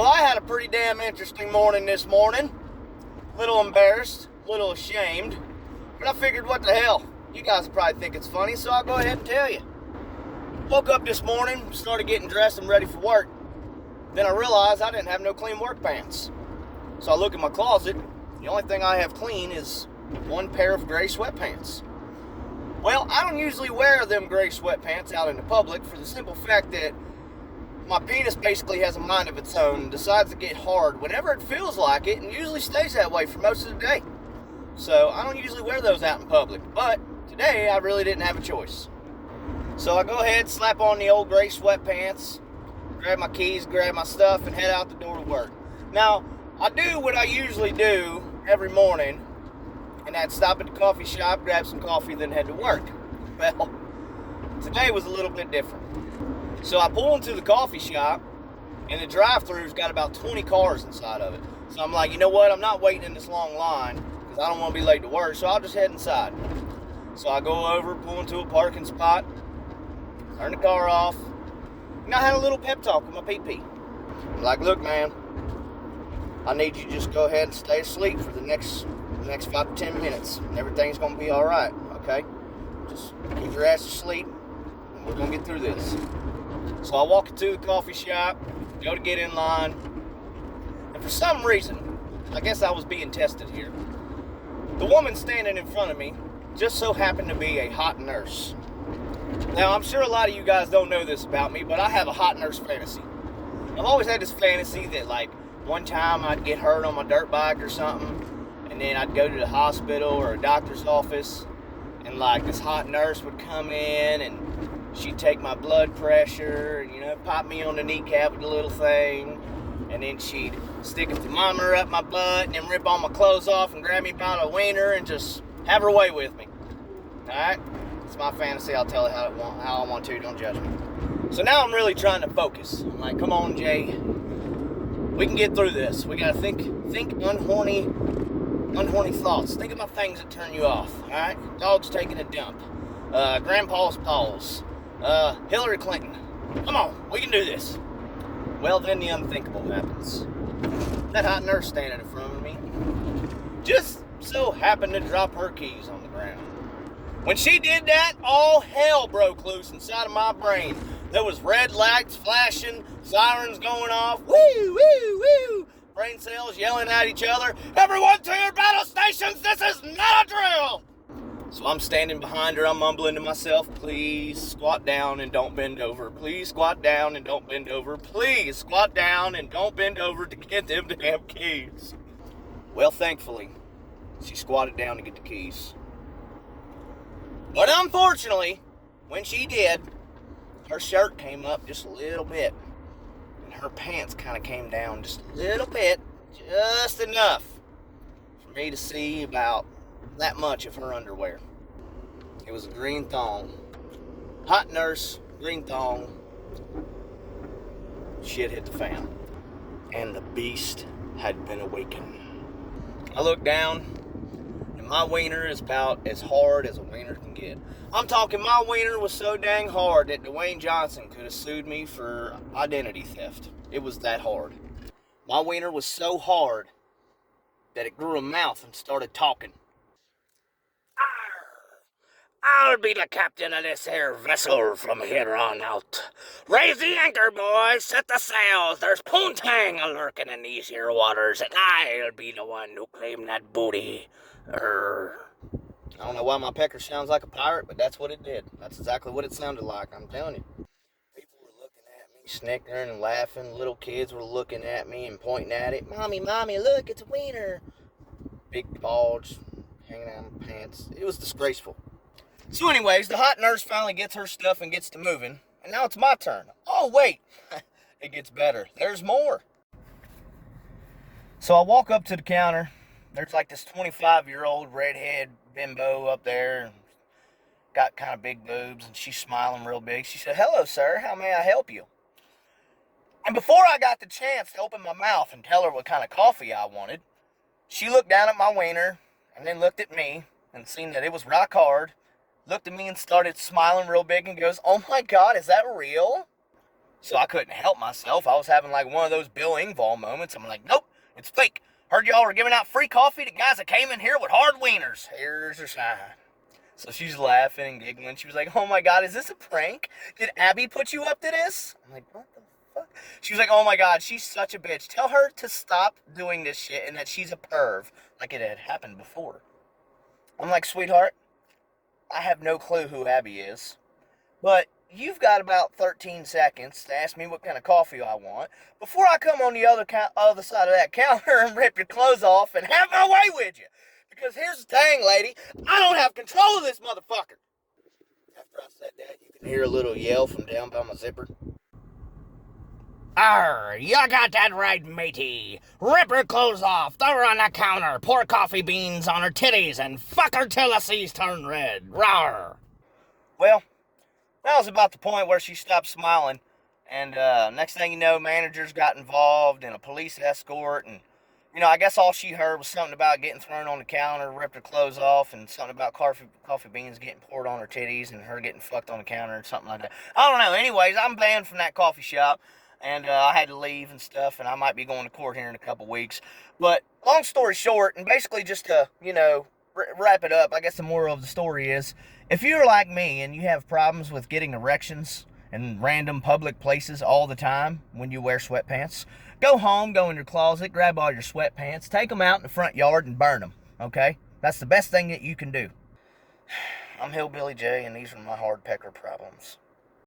Well, I had a pretty damn interesting morning this morning. A little embarrassed, a little ashamed, but I figured what the hell. You guys probably think it's funny, so I'll go ahead and tell you. Woke up this morning, started getting dressed and ready for work. Then I realized I didn't have no clean work pants. So I look in my closet. The only thing I have clean is one pair of gray sweatpants. Well, I don't usually wear them gray sweatpants out in the public for the simple fact that my penis basically has a mind of its own and decides to get hard whenever it feels like it, and usually stays that way for most of the day. So I don't usually wear those out in public, but today I really didn't have a choice. So I go ahead, slap on the old gray sweatpants, grab my keys, grab my stuff, and head out the door to work. Now, I do what I usually do every morning, and that's stop at the coffee shop, grab some coffee, then head to work. Well, today was a little bit different. So I pull into the coffee shop, and the drive-thru's got about 20 cars inside of it. So I'm like, you know what, I'm not waiting in this long line, because I don't want to be late to work, so I'll just head inside. So I go over, pull into a parking spot, turn the car off, and I had a little pep talk with my PP. I'm like, look, man, I need you to just go ahead and stay asleep for the next 5 to 10 minutes, and everything's going to be all right, okay? Just keep your ass asleep, and we're going to get through this. So I walk into the coffee shop, go to get in line, and for some reason, I guess I was being tested here, the woman standing in front of me just so happened to be a hot nurse. Now, I'm sure a lot of you guys don't know this about me, but I have a hot nurse fantasy. I've always had this fantasy that, like, one time I'd get hurt on my dirt bike or something, and then I'd go to the hospital or a doctor's office, and, like, this hot nurse would come in, and she'd take my blood pressure, and, pop me on the kneecap with a little thing, and then she'd stick a thermometer up my butt, and then rip all my clothes off and grab me by the wiener and just have her way with me. Alright? It's my fantasy. I'll tell it how I want to. Don't judge me. So now I'm really trying to focus. I'm like, come on, Jay. We can get through this. We gotta think unhorny thoughts. Think about things that turn you off. Alright? Dog's taking a dump. Grandpa's paws. Hillary Clinton. Come on, we can do this. Well, then the unthinkable happens. That hot nurse standing in front of me just so happened to drop her keys on the ground. When she did that, all hell broke loose inside of my brain. There was red lights flashing, sirens going off, woo, woo, woo. Brain cells yelling at each other, everyone to your battle stations, this is not a drill! So I'm standing behind her, I'm mumbling to myself, please squat down and don't bend over. Please squat down and don't bend over. Please squat down and don't bend over to get them damn keys. Well, thankfully, she squatted down to get the keys. But unfortunately, when she did, her shirt came up just a little bit. And her pants kind of came down just a little bit, just enough for me to see about that much of her underwear. It was a green thong. Hot nurse, green thong. Shit hit the fan. And the beast had been awakened. I looked down, and my wiener is about as hard as a wiener can get. I'm talking my wiener was so dang hard that Dwayne Johnson could have sued me for identity theft. It was that hard. My wiener was so hard that it grew a mouth and started talking. I'll be the captain of this here vessel from here on out. Raise the anchor, boys. Set the sails. There's poontang a-lurking in these here waters, and I'll be the one who claim that booty. I don't know why my Pecker sounds like a pirate, but that's what it did. That's exactly what it sounded like, I'm telling you. People were looking at me, snickering and laughing. Little kids were looking at me and pointing at it. Mommy, look, it's a wiener. Big bulge hanging out of my pants. It was disgraceful. So anyways, the hot nurse finally gets her stuff and gets to moving. And now it's my turn. Oh, wait. It gets better. There's more. So I walk up to the counter. There's like this 25-year-old redhead bimbo up there. Got kind of big boobs, and she's smiling real big. She said, hello, sir. How may I help you? And before I got the chance to open my mouth and tell her what kind of coffee I wanted, she looked down at my wiener and then looked at me and seen that it was rock hard. Looked at me and started smiling real big and goes, oh my God, is that real? So I couldn't help myself. I was having like one of those Bill Engvall moments. I'm like, nope, it's fake. Heard y'all were giving out free coffee to guys that came in here with hard wieners. Here's your sign. So she's laughing and giggling. She was like, oh my God, is this a prank? Did Abby put you up to this? I'm like, what the fuck? She was like, oh my God, she's such a bitch. Tell her to stop doing this shit and that she's a perv, like it had happened before. I'm like, sweetheart, I have no clue who Abby is, but you've got about 13 seconds to ask me what kind of coffee I want before I come on the other side of that counter and rip your clothes off and have my way with you. Because here's the thing, lady, I don't have control of this motherfucker. After I said that, you can hear a little yell from down by my zipper. Arr, you got that right, matey. Rip her clothes off, throw her on the counter, pour coffee beans on her titties, and fuck her till the seas turn red. Rawr. Well, that was about the point where she stopped smiling. And next thing you know, managers got involved and a police escort. And, you know, I guess all she heard was something about getting thrown on the counter, ripped her clothes off, and something about coffee beans getting poured on her titties and her getting fucked on the counter and something like that. I don't know. Anyways, I'm banned from that coffee shop. And I had to leave and stuff, and I might be going to court here in a couple weeks. But long story short, and basically just to, you know, wrap it up, I guess the moral of the story is, if you're like me and you have problems with getting erections in random public places all the time when you wear sweatpants, go home, go in your closet, grab all your sweatpants, take them out in the front yard and burn them, okay? That's the best thing that you can do. I'm Hillbilly J, and these are my hard pecker problems.